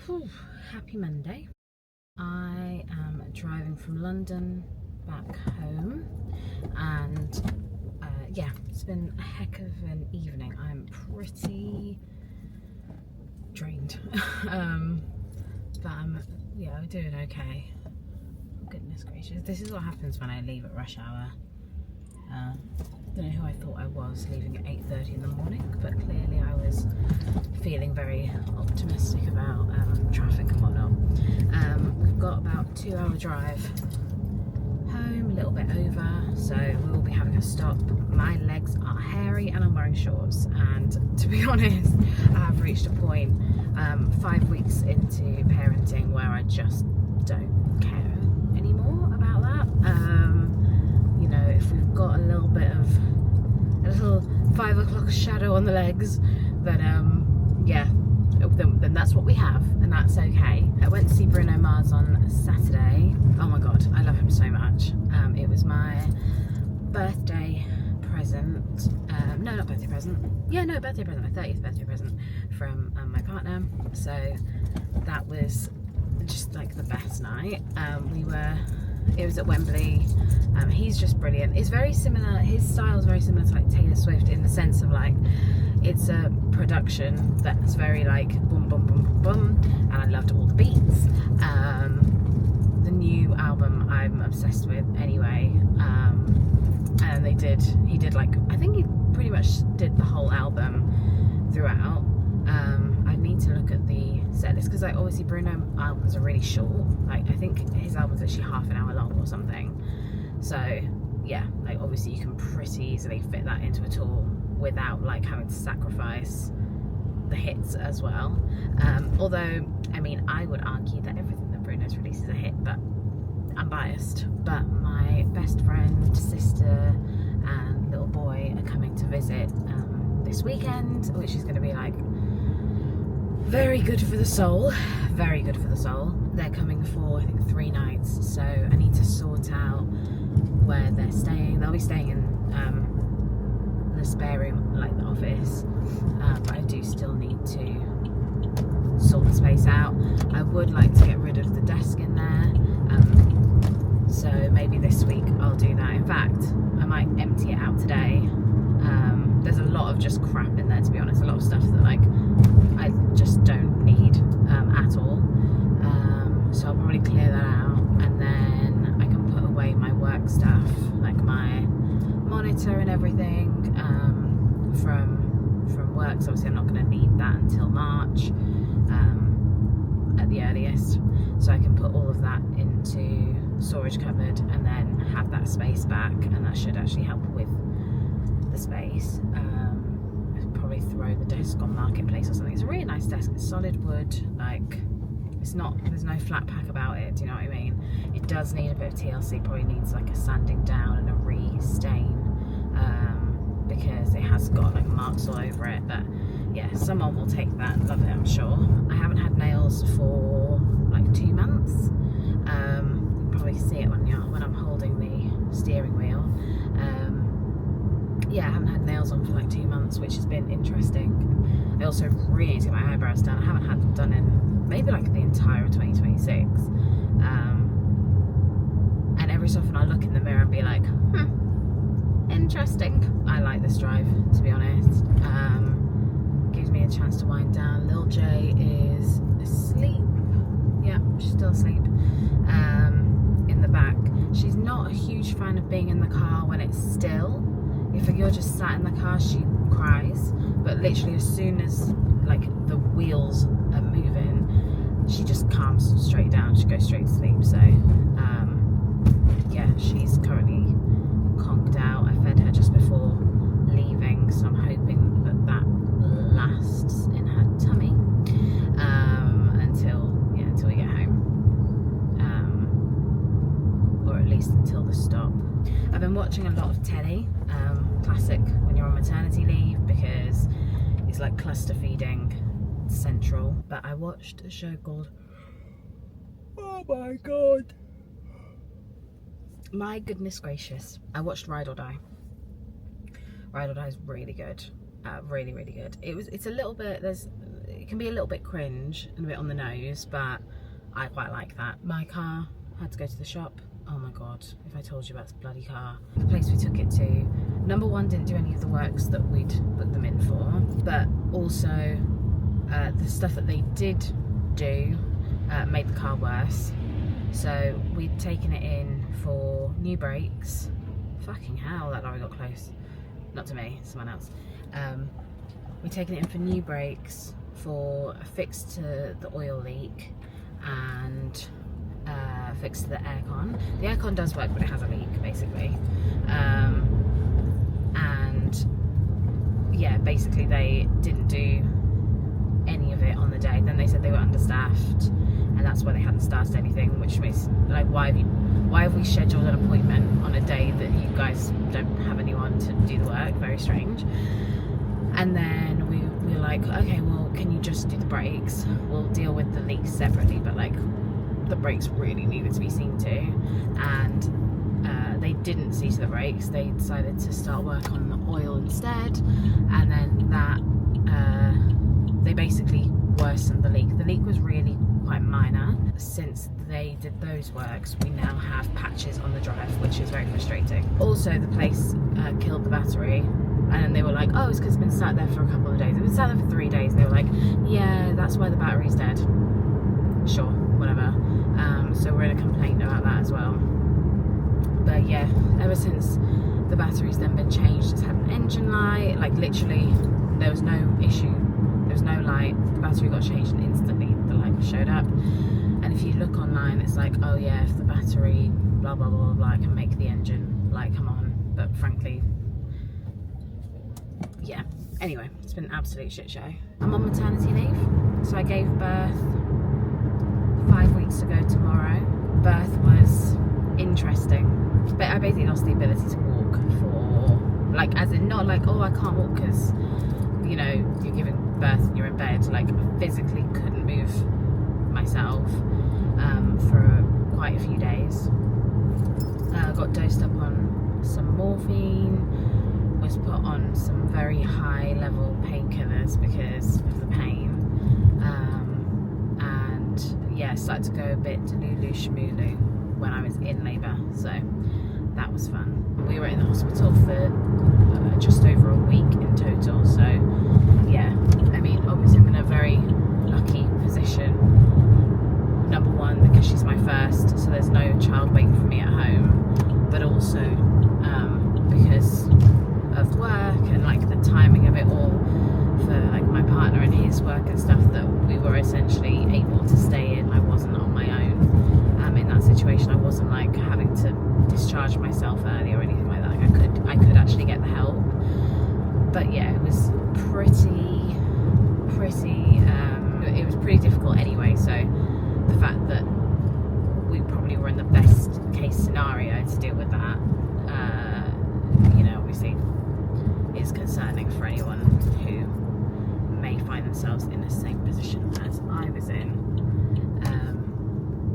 Whew, happy Monday. I am driving from London back home, and yeah, it's been a heck of an evening. I'm pretty drained, but I'm doing okay. Goodness gracious, this is what happens when I leave at rush hour. Don't know who I thought I was leaving at 8:30 in the morning, but clearly I was feeling very optimistic about traffic and whatnot. We've got about a 2-hour drive home, a little bit over, so we will be having a stop. My legs are hairy and I'm wearing shorts, and to be honest, I have reached a point 5 weeks into parenting where I just don't care anymore about that. You know, if we've got a little 5 o'clock shadow on the legs, then yeah, then that's what we have, and that's okay. I went to see Bruno Mars on Saturday. Oh my god, I love him so much. It was my birthday present. No, not birthday present. Yeah, no, birthday present. My 30th birthday present from my partner. So that was just like the best night. It was at Wembley. He's just brilliant. It's very similar, his style is very similar to like Taylor Swift, in the sense of like, it's a production that's very like boom, boom, boom, boom, boom, and I loved all the beats. The new album I'm obsessed with anyway, and he did like, I think he pretty much did the whole album throughout. I need to look at the set list, because like obviously Bruno albums are really short. Like I think his album's actually half an hour long or something. So yeah, like obviously you can pretty easily fit that into a tour without like having to sacrifice the hits as well. Although I mean, I would argue that everything that Bruno's released is a hit, but I'm biased. But my best friend, sister and little boy are coming to visit this weekend, which is going to be like very good for the soul, very good for the soul. They're coming for I think 3 nights, so I need to sort out where they're staying. They'll be staying in the spare room, like the office, but I do still need to sort the space out. I would like to get rid of the desk in there, so maybe this week I'll do that. In fact, I might empty it out today. There's a lot of just crap in there, to be honest, a lot of stuff that like I just don't need at all. So I'll probably clear that out, and then I can put away my work stuff, like my monitor and everything from work. So obviously I'm not going to need that until March at the earliest. So I can put all of that into storage cupboard and then have that space back, and that should actually help with the space. I'd probably throw the desk on Marketplace or something. It's a really nice desk. It's solid wood, like there's no flat pack about it, do you know what I mean? It does need a bit of TLC, probably needs like a sanding down and a re-stain, because it has got like marks all over it. But yeah, someone will take that and love it, I'm sure. I haven't had nails for like 2 months. You can probably see it when I'm holding the steering wheel. Yeah, I haven't had nails on for like 2 months, which has been interesting. I also really need to get my eyebrows done. I haven't had them done in maybe like the entire of 2026. And every so often I look in the mirror and be like, interesting. I like this drive, to be honest. Gives me a chance to wind down. Lil J is asleep. Yeah, she's still asleep. In the back. She's not a huge fan of being in the car when it's still. If you're just sat in the car, she cries, but literally as soon as like the wheels are moving, she just calms straight down. She goes straight to sleep. So yeah, she's currently conked out. I fed her just before leaving, so I'm hoping that lasts in her tummy until we get home, or at least until the stop. I've been watching a lot of telly, classic when you're on maternity leave, because it's like cluster feeding central. But I watched a show called, oh my god, my goodness gracious, I watched Ride or Die. Ride or Die is really good, really, really good. It's a little bit, It can be a little bit cringe and a bit on the nose, but I quite like that. My car had to go to the shop. Oh my god, if I told you about this bloody car. The place we took it to, number one, didn't do any of the works that we'd put them in for, but also the stuff that they did do made the car worse. So we'd taken it in for new brakes. Fucking hell, that lorry got close. Not to me, someone else. We'd taken it in for new brakes, for a fix to the oil leak, and fix to the aircon. The aircon does work, but it has a leak, basically. And yeah, basically they didn't do any of it on the day. Then they said they were understaffed, and that's why they hadn't started anything, which makes, like, why have we scheduled an appointment on a day that you guys don't have anyone to do the work? Very strange. And then we were like, okay, well, can you just do the brakes? We'll deal with the leaks separately, but like the brakes really needed to be seen to. And they didn't see to the brakes. They decided to start work on the oil instead, and then that they basically worsened the leak. The leak was really quite minor. Since they did those works, we now have patches on the drive, which is very frustrating. Also, the place killed the battery, and then they were like, oh, it's because it's been sat there for a couple of days. It's been sat there for 3 days. They were like, yeah, that's why the battery's dead. Sure, whatever. So we're in a complaint about that as well. But yeah, ever since the battery's then been changed, it's had an engine light. Like, literally, there was no issue. There was no light. The battery got changed, and instantly the light showed up. And if you look online, it's like, oh yeah, if the battery blah blah blah blah can make the engine light come on. But frankly, yeah. Anyway, it's been an absolute shit show. I'm on maternity leave, so I gave birth 5 weeks ago tomorrow. Birth was interesting, but I basically lost the ability to walk for, like, as in not like, oh, I can't walk because, you know, you're giving birth and you're in bed. Like, I physically couldn't move myself for quite a few days. Got dosed up on some morphine, was put on some very high level painkillers because of the pain, and yeah, started to go a bit delulu shmulu when I was in labour, so that was fun. We were in the hospital for just over a week in total, so yeah, I mean, obviously I'm in a very lucky position. Number one, because she's my first, so there's no child waiting for me at home, but also because of work and like the timing of it all for like my partner and his work and stuff, that we were essentially able to stay in. I wasn't on my own in that situation. I wasn't like having to discharge myself early or anything like that. Like, I could actually get the help, but yeah, it was it was pretty difficult anyway. So the fact that we probably were in the best case scenario to deal with that, you know, obviously is concerning for anyone who may find themselves in the same position as I was in.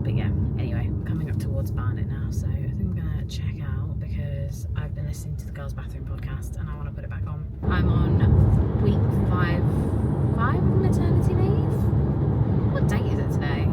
But yeah, anyway, coming up towards Barnet now, so I think I'm gonna check out because I've been listening to the Girls Bathroom podcast and I want to put it back on. I'm on week 5 of maternity leave. What date is it today?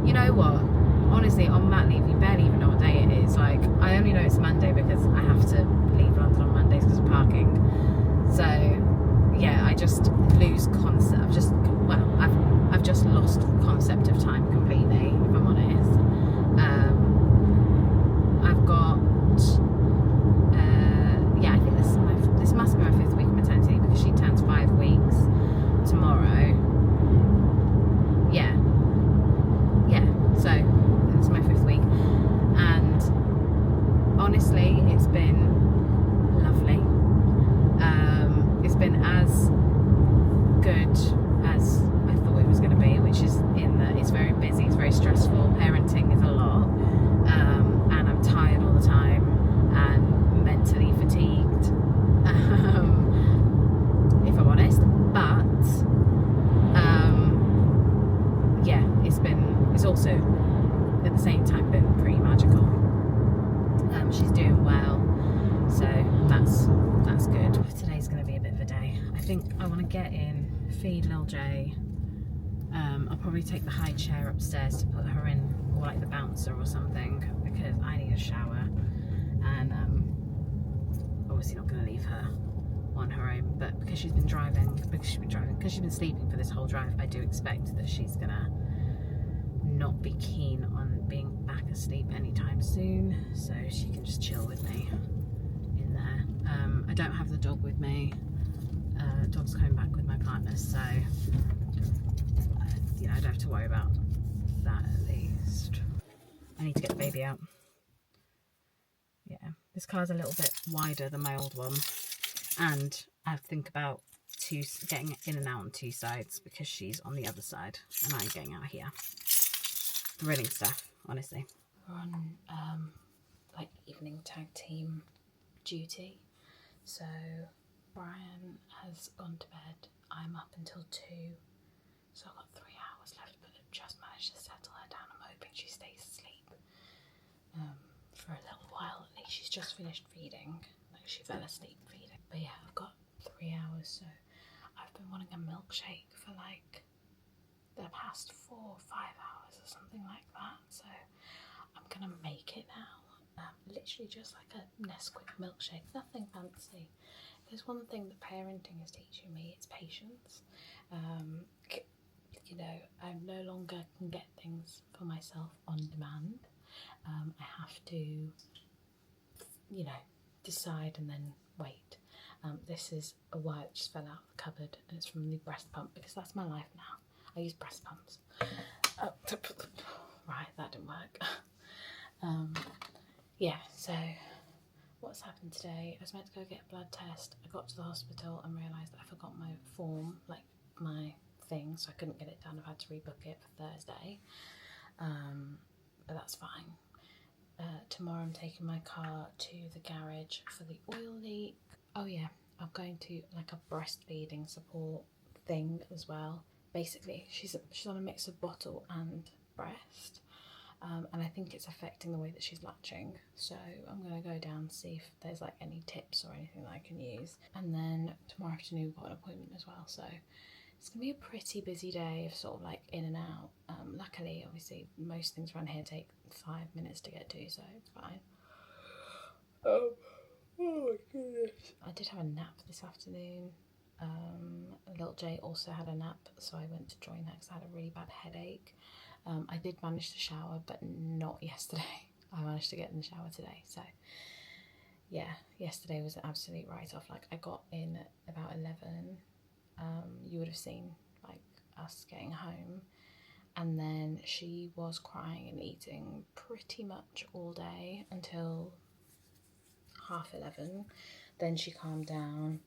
You know what? Honestly, on mat leave, you barely even know what day it is. Like, I only know it's Monday because I have to leave London on Mondays because of parking. So, yeah, I just lose concept. I've just lost concept of time completely, if I'm honest. I've got, yeah, I think this must be my 5th week of maternity because she turns 5 weeks tomorrow. Yeah, so it's my 5th week, and honestly, it's been lovely. It's been as good as I thought it was going to be, which is in that it's very busy, it's very stressful. Parenting is a lot, and I'm tired all the time and mentally fatigued, if I'm honest. But yeah, it's also at the same time been pretty magical. She's doing well, so that's good. Today's going to be a bit of a day. I think I want to get in, feed Lil J, I'll probably take the high chair upstairs to put her in, or like the bouncer or something, because I need a shower, and obviously not going to leave her on her own, but because she's been sleeping for this whole drive, I do expect that she's going to not be keen on being back asleep anytime soon, so she can just chill with me in there. I don't have the dog with me. Dog's coming back with my partner, so you know, I don't have to worry about that at least. I need to get the baby out. Yeah, this car's a little bit wider than my old one, and I have to think about getting in and out on two sides because she's on the other side and I'm getting out here. Thrilling stuff, honestly. We're on like evening tag team duty, so Brian has gone to bed. I'm up until 2, so I've got 3 hours left, but I've just managed to settle her down. I'm hoping she stays asleep for a little while at least. She's just finished feeding, like she fell asleep feeding. But yeah, I've got 3 hours, so I've been wanting a milkshake for like the past 4 or 5 hours or something like that, so I'm gonna make it now. Literally just like a Nesquik milkshake, nothing fancy. There's one thing that parenting is teaching me, it's patience. You know, I no longer can get things for myself on demand. I have to, you know, decide and then wait. This is a wire that just fell out of the cupboard, and it's from the breast pump because that's my life now. I use breast pumps. Oh, right, that didn't work. Yeah, so what's happened today? I was meant to go get a blood test. I got to the hospital and realised that I forgot my form, like my thing, so I couldn't get it done. I've had to rebook it for Thursday, but that's fine. Tomorrow I'm taking my car to the garage for the oil leak. Oh yeah, I'm going to like a breastfeeding support thing as well. Basically, she's on a mix of bottle and breast, and I think it's affecting the way that she's latching. So I'm going to go down and see if there's like any tips or anything that I can use. And then tomorrow afternoon we've got an appointment as well, so it's going to be a pretty busy day of sort of like in and out. Luckily, obviously, most things around here take 5 minutes to get to, so it's fine. Oh my goodness. I did have a nap this afternoon. Little Jay also had a nap, so I went to join her because I had a really bad headache. I did manage to shower, but not yesterday. I managed to get in the shower today, so yeah, yesterday was an absolute write-off. Like, I got in at about 11. You would have seen like us getting home, and then she was crying and eating pretty much all day until 11:30. Then she calmed down.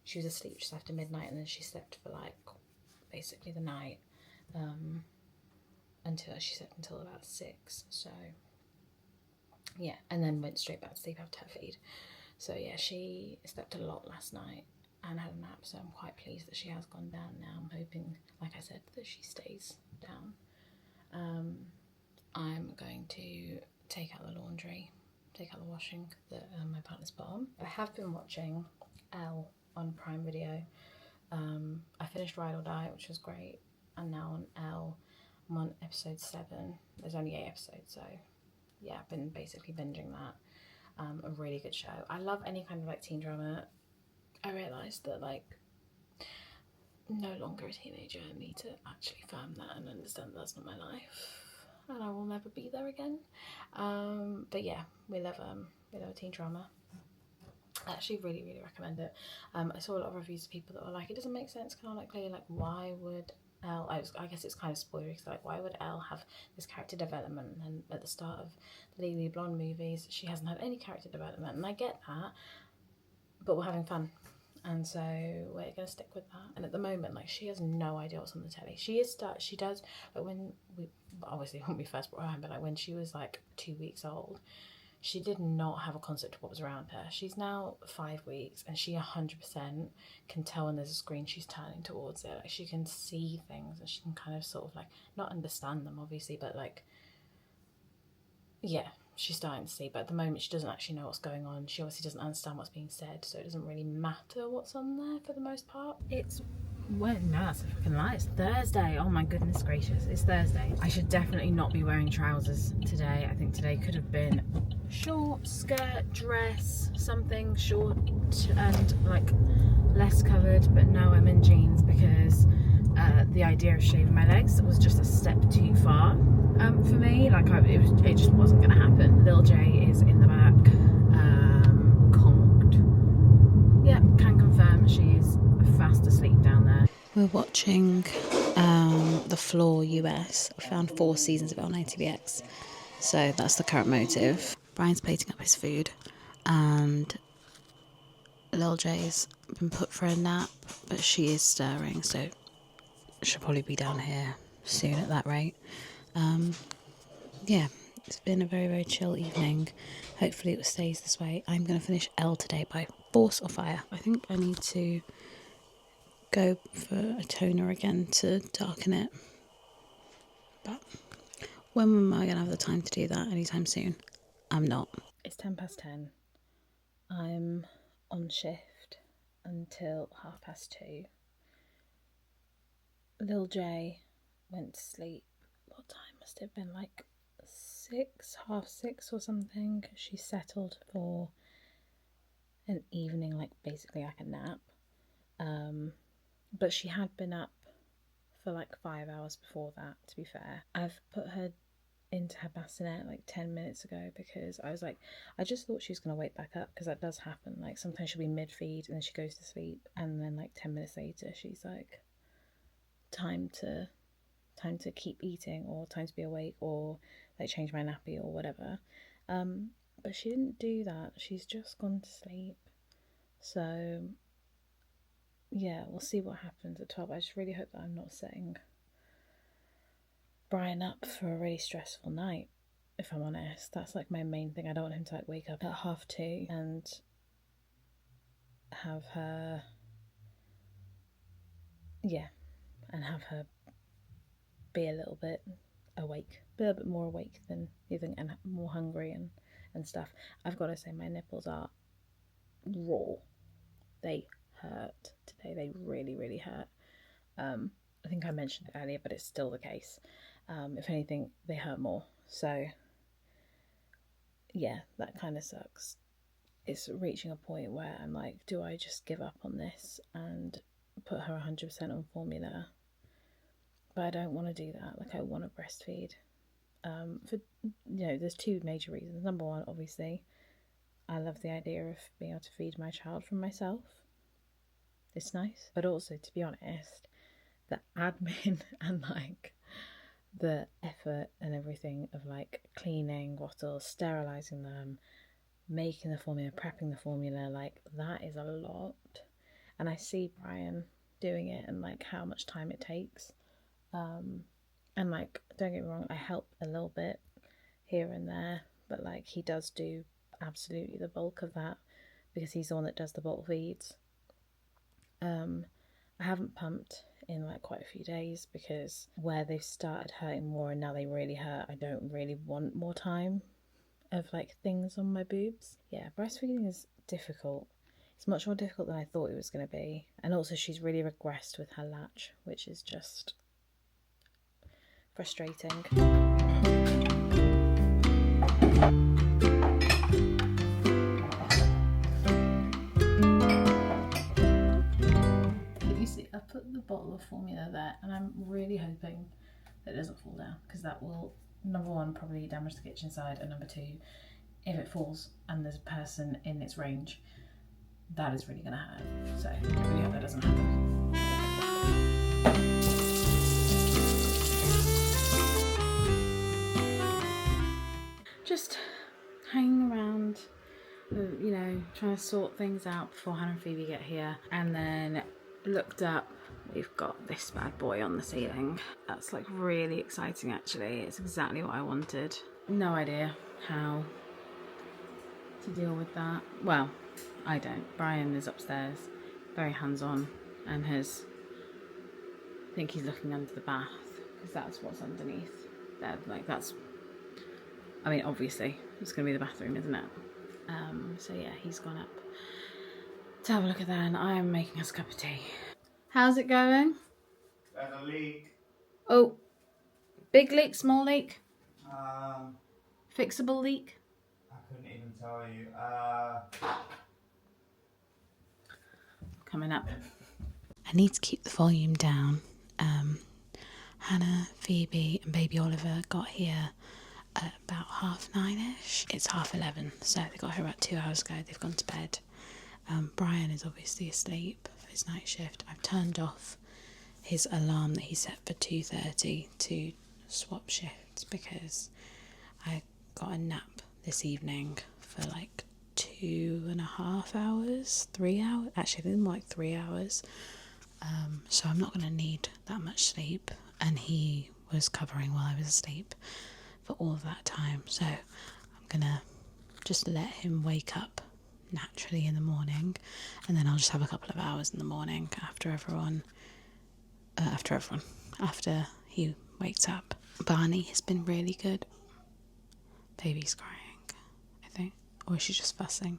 She was asleep just after midnight, and then she slept for like basically the night, until about 6. So yeah, and then went straight back to sleep after her feed. So yeah, she slept a lot last night and had a nap, so I'm quite pleased that she has gone down now. I'm hoping, like I said, that she stays down. I'm going to take out the laundry, take out the washing that my partner's put on. I have been watching Elle on Prime Video. I finished Ride or Die, which was great, and now on Elle I'm on episode 7. There's only 8 episodes, so yeah, I've been basically binging that. A really good show. I love any kind of like teen drama. I realised that like no longer a teenager. I need to actually firm that and understand that's not my life, and I will never be there again. But yeah, we love a teen drama. I actually really recommend it. I saw a lot of reviews of people that were like, it doesn't make sense canonically, like why would Elle, I guess it's kind of spoilery, because like, why would Elle have this character development, and at the start of the Legally Blonde movies she hasn't had any character development, and I get that, but we're having fun, and so we're gonna stick with that. And at the moment, like, she has no idea what's on the telly. She does, like, when we first brought her home, but like when she was like 2 weeks old, she did not have a concept of what was around her. She's now 5 weeks, and she 100% can tell when there's a screen she's turning towards it. Like, she can see things, and she can kind of sort of like, not understand them obviously, but like, yeah, she's starting to see, but at the moment she doesn't actually know what's going on. She obviously doesn't understand what's being said, so it doesn't really matter what's on there for the most part. It's, well, no, that's a fucking lie. It's Thursday. Oh my goodness gracious, it's Thursday. I should definitely not be wearing trousers today. I think today could have been short skirt, dress, something short and like less covered, but no, I'm in jeans because the idea of shaving my legs was just a step too far for me. Like it just wasn't going to happen. Lil J is in the back, conked. Yeah, can confirm she's fast asleep down there. We're watching The Floor US. I found 4 seasons of it on ATVX, so that's the current motive. Brian's plating up his food, and Lil J's been put for a nap, but she is stirring, so she'll probably be down here soon at that rate. Yeah, it's been a very, very chill evening. Hopefully it stays this way. I'm going to finish L today by force or fire. I think I need to go for a toner again to darken it. But when am I going to have the time to do that? Anytime soon? I'm not. It's 10:10. I'm on shift until 2:30. Lil J went to sleep. What time must it have been? Like 6, 6:30 or something. She settled for an evening, like basically like a nap. But she had been up for like 5 hours before that, to be fair. I've put her into her bassinet like 10 minutes ago because I was like, I just thought she was going to wake back up, because that does happen. Like sometimes she'll be mid-feed and then she goes to sleep, and then like 10 minutes later she's like, time to keep eating, or time to be awake, or like change my nappy or whatever. But she didn't do that. She's just gone to sleep. So yeah, we'll see what happens at 12. I just really hope that I'm not setting Brian up for a really stressful night, if I'm honest. That's like my main thing. I don't want him to like wake up at 2:30 and have her be a little bit awake, a little bit more awake than you think, and more hungry and stuff. I've got to say, my nipples are raw. They hurt today. They really, really hurt. I think I mentioned it earlier, but it's still the case. If anything, they hurt more. So yeah, that kind of sucks. It's reaching a point where I'm like, do I just give up on this and put her 100% on formula? But I don't want to do that. Like, I want to breastfeed. There's 2 major reasons. Number one, obviously, I love the idea of being able to feed my child from myself. It's nice. But also, to be honest, the admin and like the effort and everything of like cleaning bottles, sterilizing them, making the formula, prepping the formula, like that is a lot. And I see Brian doing it and like how much time it takes. And like, don't get me wrong, I help a little bit here and there, but like he does do absolutely the bulk of that because he's the one that does the bottle feeds. I haven't pumped in like quite a few days because where they've started hurting more and now they really hurt, I don't really want more time of like things on my boobs. Yeah, breastfeeding is difficult. It's much more difficult than I thought it was going to be. And also she's really regressed with her latch, which is just frustrating. You see, I put the bottle of formula there and I'm really hoping that it doesn't fall down, because that will, number one, probably damage the kitchen side, and number two, if it falls and there's a person in its range, that is really going to hurt. So I really hope that doesn't happen. Just hanging around, trying to sort things out before Hannah and Phoebe get here, and then looked up. We've got this bad boy on the ceiling. That's like really exciting actually. It's exactly what I wanted. No idea how to deal with that. Well, I don't. Brian is upstairs, very hands-on, and I think he's looking under the bath, because that's what's underneath there. Like, that's I mean, obviously, it's going to be the bathroom, isn't it? So yeah, he's gone up to have a look at that, and I am making us a cup of tea. How's it going? There's a leak. Oh, big leak, small leak? Um, Fixable leak? I couldn't even tell you. Coming up. I need to keep the volume down. Hannah, Phoebe and baby Oliver got here at about 9:30ish. It's 11:30, so they got here about 2 hours ago. They've gone to bed. Brian is obviously asleep for his night shift. I've turned off his alarm that he set for 2:30 to swap shifts because I got a nap this evening for like 2.5 hours, 3 hours. Actually, I think more like 3 hours. So I'm not going to need that much sleep, and he was covering while I was asleep for all of that time. So I'm going to just let him wake up naturally in the morning, and then I'll just have a couple of hours in the morning after he wakes up. Barney has been really good. Baby's crying, I think, or is she just fussing?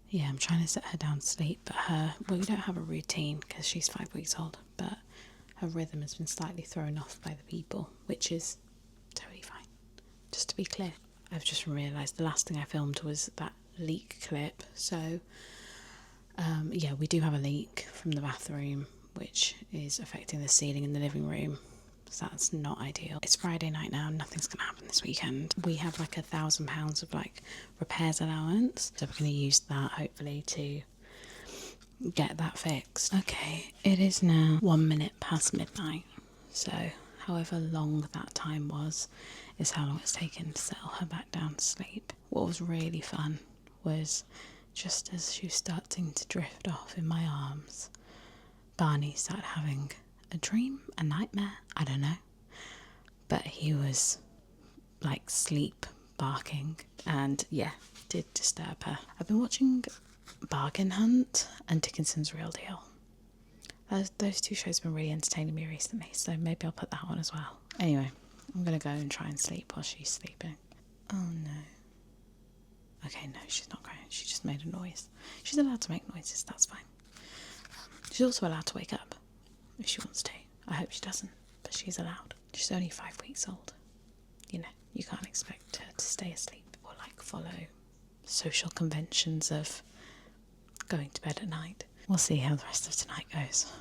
Yeah, I'm trying to set her down to sleep, but we don't have a routine because she's 5 weeks old, but her rhythm has been slightly thrown off by the people, which is totally fine. Just to be clear, I've just realised the last thing I filmed was that leak clip, so yeah, we do have a leak from the bathroom, which is affecting the ceiling in the living room. So that's not ideal. It's Friday night now, nothing's gonna happen this weekend. We have like £1,000 of like repairs allowance, so we're gonna use that hopefully to get that fixed. Okay, it is now 1 minute past midnight, so however long that time was is how long it's taken to settle her back down to sleep. What was really fun was just as she was starting to drift off in my arms, Barney started having a dream, a nightmare, I don't know. But he was like sleep barking, and yeah, did disturb her. I've been watching Bargain Hunt and Dickinson's Real Deal. Those two shows have been really entertaining me recently, so maybe I'll put that on as well. Anyway, I'm gonna go and try and sleep while she's sleeping. Oh no. Okay, no, she's not crying. She just made a noise. She's allowed to make noises, that's fine. She's also allowed to wake up if she wants to. I hope she doesn't, but she's allowed. She's only 5 weeks old. You know, you can't expect her to stay asleep or like follow social conventions of going to bed at night. We'll see how the rest of tonight goes.